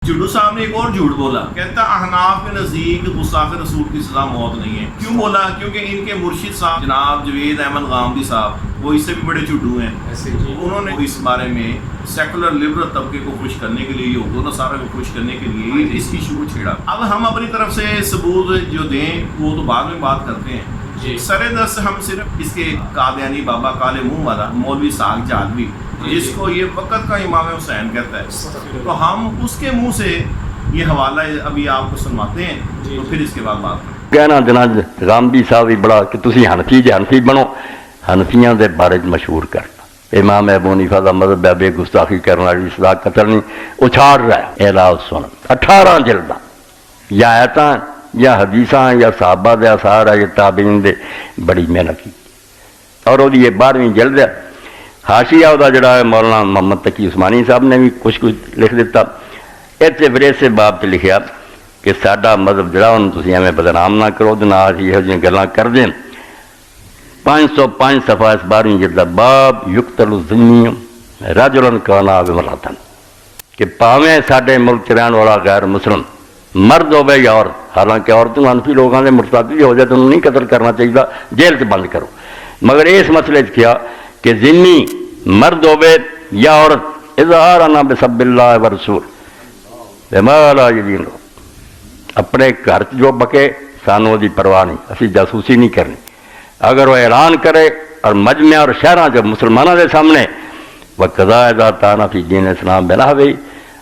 जुडू साहब ने एक और झूठ बोला, कहता अहनाफ के नज़दीक गुस्ताख रसूल की सजा मौत नहीं है। क्यों बोला? क्योंकि इनके मुर्शिद साहब जनाब जवेद अहमद गामदी साहब वो इससे भी बड़े झूठू हैं। उन्होंने इस बारे में सेकुलर लिबरल तबके को खुश करने के लिए, यहूद नसारा को खुश करने के लिए इस इशू को छेड़ा। अब हम अपनी तरफ से सबूत जो दें वो तो बाद में बात करते हैं। सरेदस हम सिर्फ इसके कादियानी बाबा काले मुंह वाला मौलवी साग जादवी जिसको ये वक़्त का इमाम हुसैन कहता है, तो हम उसके मुंह से ये हवाला अभी आपको सुनवाते हैं, तो फिर इसके बाद बात करें। कहना जनाब गामदी साहब भी बड़ा कि तुसी हनफी जे हनफी बनो, हनफियां दे बारे मशहूर करना इमाम अबू हनीफा दा मज़हब है बेगुस्ताखी करने वाली सदा कतल नहीं उछाड़ रहा है। एला सुन 18 जिल्दां या आयतां या हदीसां या सहाबा दे आसार है या ताबीन दे बड़ी मेहनत की और वो 12वीं जिल्द है। हाशिया उहदा जिहड़ा है मौलाना मोहम्मद तकी उस्मानी साहब ने भी कुछ लिख दिता। इत्थे फिर इस बाब ते लिखिया कि साडा मज़हब जिहड़ा उहनूं तुसीं एवें बदनाम ना करो ते ना असीं इहो जिहियां गल्लां करदे। 505 सफ़ा इस 12वीं जिल्द दा बाब युक्तलु ज़िम्मी रजुलन काना अव इमरातन कि भावें साडे मुल्क च रहण वाला गैर मुस्लिम मर्द होवे या औरत, हालांकि औरतों हनफी लोगों के मुर्तदी हो जाए तो उन्होंने नहीं कतल करना चाहिए, जेल से बंद करो। मगर इस मसले क्या कि जिम्मी मर्द होवे या औरत इज़हार ना बिसबिल्लाह व रसूल बेमाला यदीन अपने घर जो बके सानू दी परवाह नहीं, असी जासूसी नहीं करनी। अगर वह ऐलान करे और मजमे और शहर जो मुसलमानों के सामने वह कज़ा ताना फी दीन इस्लाम बिना गई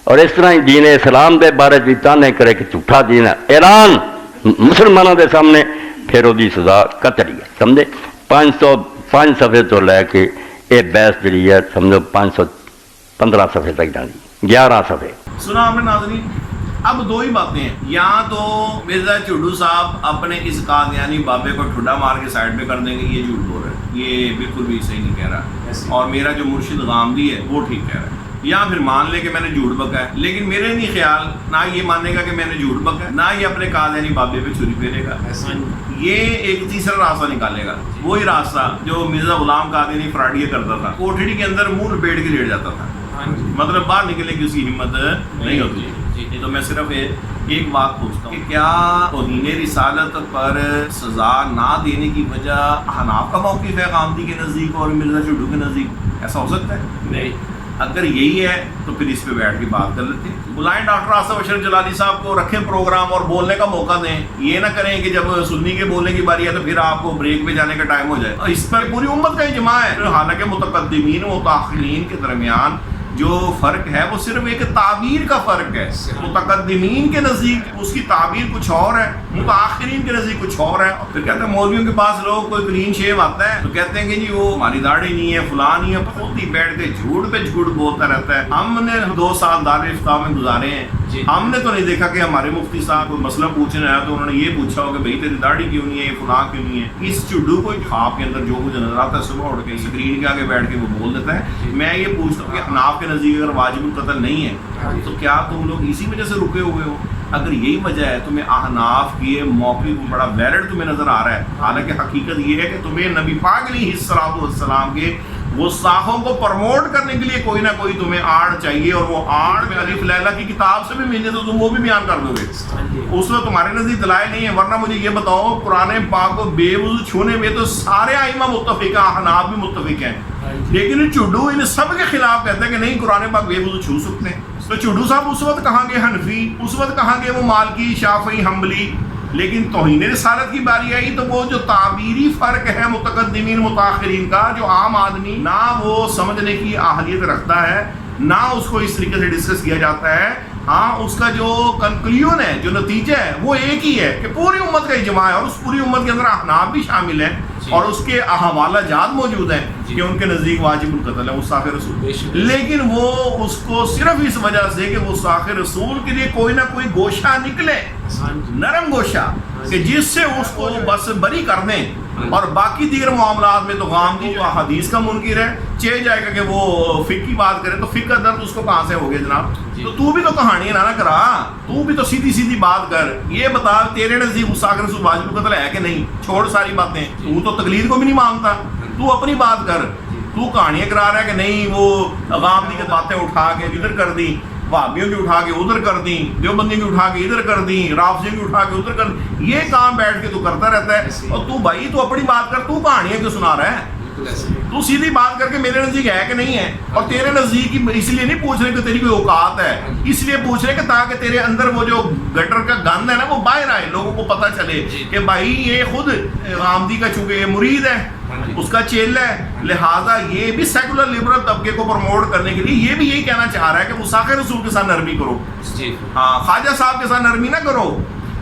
और इस तरह ही दीन इस्लाम के बारे में ताने करे कि झूठा दीन है ऐलान मुसलमानों के सामने, फिर वो सजा कतली है। समझे 505 सफ़े तो लैके ये बहस जी है समझो 515 सफ़े तक जानी 11 सफ़े। सुना आपने नाज़रीन, अब दो ही बातें हैं, या तो मिर्जा चुड्डू साहब अपने इस कादियानी बाबे को ठुड्डा मार के साइड पे कर देंगे, ये झूठ बोल रहे हैं, ये बिल्कुल भी सही नहीं कह रहा, और मेरा जो मुर्शिद गामदी है वो ठीक कह रहा है, या फिर मान ले कि मैंने झूठ बका है। लेकिन मेरे नहीं ख्याल ना ये मानेगा कि मैंने झूठ बका है, ना ये अपने कादियानी बाबे पे छुरी फेरेगा, ये एक तीसरा रास्ता निकालेगा, वही रास्ता जो मिर्जा गुलाम कादियानी फ्राडिया करता था, कोठड़ी के अंदर मुंह लपेट के लेट जाता था, मतलब बाहर निकलने की उसकी हिम्मत नहीं होती। तो मैं सिर्फ एक बात पूछता हूँ कि क्या तौहीन रिसालत पर सजा ना देने की वजह हनाफ का मौक़िफ़ है गामदी के नज़दीक और मिर्जा चुड्डू के नज़दीक? ऐसा हो सकता है? नहीं। अगर यही है तो फिर इस पे बैठ के बात कर लेते हैं। बुलाएं डॉक्टर आसिफ अशरफ जलाली साहब को, रखें प्रोग्राम और बोलने का मौका दें। ये ना करें कि जब सुन्नी के बोलने की बारी है तो फिर आपको ब्रेक पे जाने का टाइम हो जाए। इस पर पूरी उम्मत का इजमा है। हालांकि मुतक़द्दिमीन व मुतअख़िरीन के दरमियान जो फ़र्क है वो सिर्फ एक ताबीर का फ़र्क है। मुतक़द्दिमीन के नज़दीक उसकी ताबीर कुछ और है, मुतअख़िरीन के नज़दीक कुछ और है। फिर कहते हैं मौलवियों के पास लोग कोई क्लीन शेव आता है तो कहते हैं कि जी वो हमारी दाढ़ी नहीं है, फुला नहीं है, खुद ही बैठ के झूठ पे झूठ बोलता रहता है। हमने 2 साल दारुल इफ्ता में गुजारे हैं, हमने तो नहीं देखा कि हमारे मुफ्ती साहब कोई मसला पूछने आया तो उन्होंने ये पूछा हो कि भाई तेरी दाढ़ी क्यों नहीं है, ये फुला क्यों नहीं है। इस चुड्डू को ख्वाब के अंदर जो मुझे नजर आता है सुबह उठ के स्क्रीन के आगे बैठ के वो बोल देता है। मैं ये पूछता हूँ कि हनाफ के नज़दीक अगर वाजिबुल कत्ल नहीं है तो क्या तुम लोग इसी वजह से रुके हुए हो? अगर यही वजह है तुम्हें अहनाफ की मौक़िफ़ बड़ा वैलिड तुम्हें नज़र आ रहा है, हालांकि हकीकत ये है कि तुम्हें नबी पाक अलैहिस्सलाम के गुस्ताखों को प्रमोट करने के लिए कोई ना कोई तुम्हें आड़ चाहिए, और वो आड़ में अलिफ लैला की किताब से भी मिले तो तुम वो भी बयान कर दोगे, उसमें तुम्हारे नज़दीक दलाइल नहीं है। वरना मुझे ये बताओ कुरान पाक को बेवुज़ू छूने में तो सारे आइमा मुत्तफ़िक़ हैं, अहनाफ भी मुत्तफ़िक़ हैं, लेकिन चुड्डू इन सब के खिलाफ कहते हैं कि नहीं कुरान पाक बेवुज़ू छू सकते हैं। तो चुड्डू साहब उस वक्त कहाँ गए हनफी, उस वक्त कहाँ गए वो मालकी शाफ़ी हम्बली। लेकिन तौहीन रिसालत की बारी आई तो वो जो ताबीरी फ़र्क है मुतक़द्दिमीन मुतअख़िरीन का, जो आम आदमी ना वो समझने की आहलियत रखता है ना उसको इस तरीके से डिस्कस किया जाता है, हाँ उसका जो कंक्लूजन है, जो नतीजा है वो एक ही है कि पूरी उम्मत का इजमा है, और उस पूरी उम्मत के अंदर अहनाफ भी शामिल है और उसके हवाला जात मौजूद हैं कि उनके नज़दीक वाजिबुल कत्ल है गुस्ताख रसूल। लेकिन वो उसको सिर्फ इस वजह से कि गुस्ताख रसूल के लिए कोई ना कोई गोशा निकले, नरम गोशा, कि जिससे उसको बस बरी कर दें, और बाकी दीगर मामलात में तो गामदी जो हदीस का मुनकिर है चेंज जाएगा कि वो फ़िक़्ह की बात करे तो फ़िक़्ह का दर्द उसको कहाँ से हो गया जनाब? तो तू भी तो कहानी ना करा, तू भी तो सीधी सीधी बात कर, ये बता तेरे नज़दीक गुस्ताख रसूल वाजिबुल कत्ल है कि नहीं? छोड़ सारी बातें, तू तो तकलीद को भी नहीं मानता, तू अपनी बात कर। तू कहानियाँ करा रहा है कि नहीं वो गामदी की बातें उठा के जिक्र कर दी, वहाबियों की उठा के उधर कर दी, देवबंदियों की उठा के इधर कर दी, राफजियों की उठा के उधर कर दी। ये काम बैठ के तू करता रहता है। और तू भाई तू अपनी बात कर, तू कहानियां क्यों सुना रहा है? तू सीधी बात करके मेरे नजदीक है कि नहीं है, और तेरे नजदीक इसलिए नहीं पूछ रहे कि तेरी कोई औकात है, इसलिए पूछ रहे कि ताकि तेरे अंदर वो जो गटर का गंद है ना वो बाहर आए, लोगों को पता चले कि भाई ये खुद आमदी का चूंकि ये मुरीद है, उसका चेला है, लिहाजा ये भी सेकुलर लिबरल तबके को प्रमोट करने के लिए ये भी यही कहना चाह रहा है कि मुसाखे रसूल के साथ नरमी करो। हाँ, ख्वाजा साहब के साथ नरमी ना करो,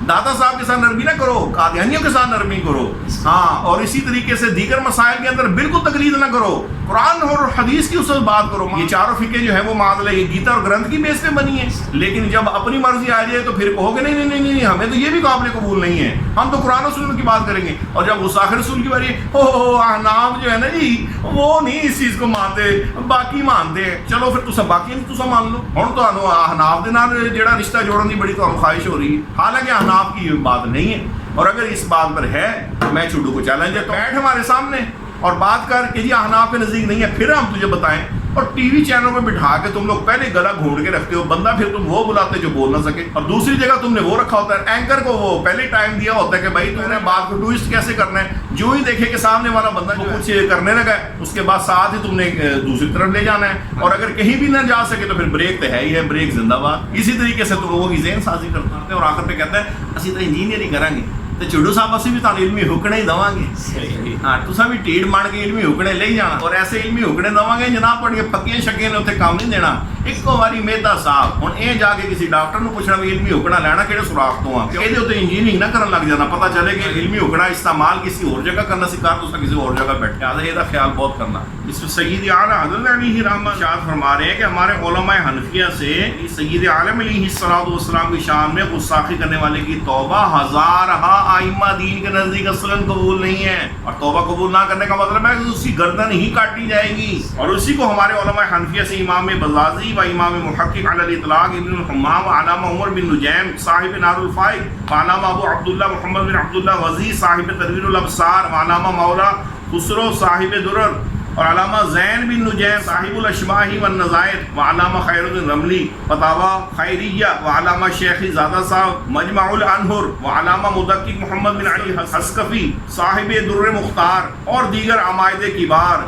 दाता साहब के साथ नरमी ना करो, कादियानियों के साथ नरमी करो। हाँ, और इसी तरीके से दीगर मसाइल के अंदर बिल्कुल तकलीद ना करो, कुरान और हदीस की उससे बात करो। ये चारों फिके जो है वो मादल ये गीता और ग्रंथ की बेस पे बनी है, लेकिन जब अपनी मर्जी आ जाए तो फिर कहोगे नहीं नहीं नहीं नहीं हमें तो ये भी काबिल कबूल नहीं है, हम तो कुरान और सुन्नत की बात करेंगे। और जब गुस्ताख रसूल की बारी हो अहनाफ जो है ना जी वो नहीं इस चीज को मानते, बाकी मानते हैं। चलो फिर तुसा बाकी नहीं तुसा मान लो। हुण तुहानू अहनाफ दे नाल जेड़ा रिश्ता जोड़न दी बड़ी तुहानू ख्वाहिश हो रही है, हालांकि अहनाफ की बात नहीं है। और अगर इस बात पर है तो मैं चुड्डू को चैलेंज है, तो बैठ हमारे सामने और बात कर कि जी अहनाफ के नज़दीक नहीं है, फिर हम तुझे बताएं। और टीवी चैनल में बिठा के तुम लोग पहले गला घोंट के रखते हो बंदा, फिर तुम वो बुलाते जो बोल ना सके, और दूसरी जगह तुमने वो रखा होता है एंकर को वो पहले टाइम दिया होता है कि भाई तुमने बात को ट्विस्ट कैसे करना है। जो ही देखे कि सामने वाला बंदा जो कुछ करने लगा है उसके बाद साथ ही तुमने दूसरी तरफ ले जाना है, और अगर कहीं भी ना जा सके तो फिर ब्रेक तो है ही है, ब्रेक जिंदाबाद। इसी तरीके से तुम लोगों की ज़हन साजी करते हैं और आखिर पे कहते हैं असी तो इंजीनियरिंग करांगे तो चुड्डू साहब असी भी तुहानू इलमी हुकने ही देवांगे। हाँ, तुसा भी टीड़ मान के इलमी हुकने ले जाना, और ऐसे इलमी हुकने देवांगे जनाब पढ़िए पक्कियां शक्कियां ने उत्थे काम नहीं देना। ਇੱਕੋ ਵਾਰੀ ਮੇਦਾ ਸਾਹਿਬ ਹੁਣ ਇਹ ਜਾ ਕੇ ਕਿਸੇ ਡਾਕਟਰ ਨੂੰ ਪੁੱਛਣਾ ਵੀ ਇਲਮੀ ਹੁਕੜਾ ਲੈਣਾ ਕਿਹੜੇ ਸੁਰਾਖ ਤੋਂ ਆ, ਇਹਦੇ ਉੱਤੇ ਇੰਜੀਨੀਅਰਿੰਗ ਨਾ ਕਰਨ ਲੱਗ ਜਾਣਾ, ਪਤਾ ਚਲੇ कि इल्मी हुकड़ा इस्तेमाल किसी और जगह करना सिखा तो किसी और जगह बैठे आधा ਇਹਦਾ ख्याल बहुत करना। इसमें सय्यद आला हज़रत अलैहि रहमत शाद फरमा रहे हैं कि हमारे उलमाए हनफिया से सय्यद आलम अलैहिस्सलातु वस्सलाम की शान में गुस्ताखी करने वाले की तौबा हज़ारहा आइम्मा दीन के नज़दीक असलन कबूल नहीं है, और तौबा कबूल ना करने का मतलब है कि उसकी गर्दन ही काटी जाएगी। और उसी को हमारे उलमाए हनफिया से इमाम बज़ाज़ी व इमाम मुहक्किक अलल इतलाक इब्न हम्माम व अलामा उमर बिन नुजैम साहिब नारुल फाइद व अलामा अबू अब्दुल्लाह मुहम्मद बिन अब्दुल्लाह वज़ी साहिब तदवीरुल अबसार व अलामा मौला खुसरो साहिब दुरर और अलामा ज़ैन बिन नुजैम साहिबुल अशबाही व नज़ाइर व अलामा खैरुद्दीन रमली फतावा खैरिया व अलामा शेख ज़ादा साहब मजमाउल अनहुर व अलामा मुदक्किक मोहम्मद बिन अली हस्कफी साहिब दुर्र मुख्तार और दीगर अमायद किबार,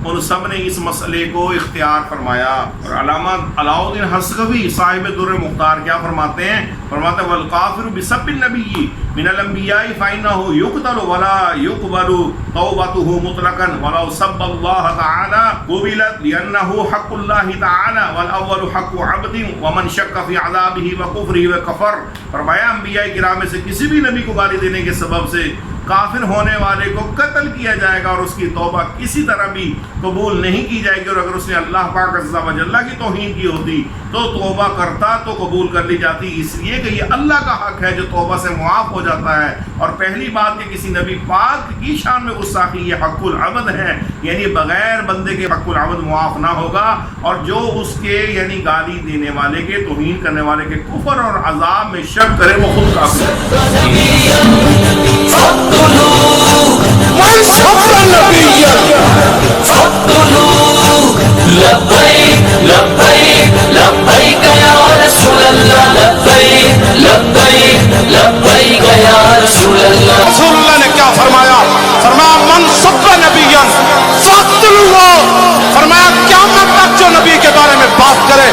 उन सब ने इस मसले को इख्तियार फरमाया। और अलामा अलाउद्दीन हस्कफी साहिब दुर्र मुख्तार क्या फरमाते हैं? फरमाते हैं वल काफिरु बिसब्बिन नबिय्यि मिनल अंबियाई फइन्नहु युक़तलु वला युक़बलु तौबतुहु मुतलकन वला सब्बल्लाह तआला क़ुबिलत लिअन्नहु हक़्क़ुल्लाहि तआला वल अव्वलु हक़्क़ु अब्दिन व मन शक्क फ़ी अज़ाबिही व कुफ़रिही व कफ़र। फरमाया अंबियाई किराम में से किसी भी नबी को गाली देने के सबब से काफिर होने वाले को कत्ल किया जाएगा और उसकी तौबा किसी तरह भी कबूल नहीं की जाएगी। और अगर उसने अल्लाह पाक अज़्ज़ा व जल्ला की तौहीन की होती तो तौबा करता तो कबूल कर ली जाती, इसलिए कि ये अल्लाह का हक है जो तौबा से मुआफ़ हो जाता है। और पहली बात कि किसी नबी पाक की शान में गुस्ताखी ये हक़्क़ुल अबद है, यानी बगैर बंदे के हक़्क़ुल अबद मुआफ़ ना होगा, और जो उसके यानी गाली देने वाले के तौहीन करने वाले के कुफर और अज़ाब में शक करे वो खुद काफिर रसूलुल्लाह ने क्या फरमाया? फरमाया मन सब्बा नबिय्यन फक़्तुलूहु। फरमाया क़यामत तक जो नबी के बारे में बात करे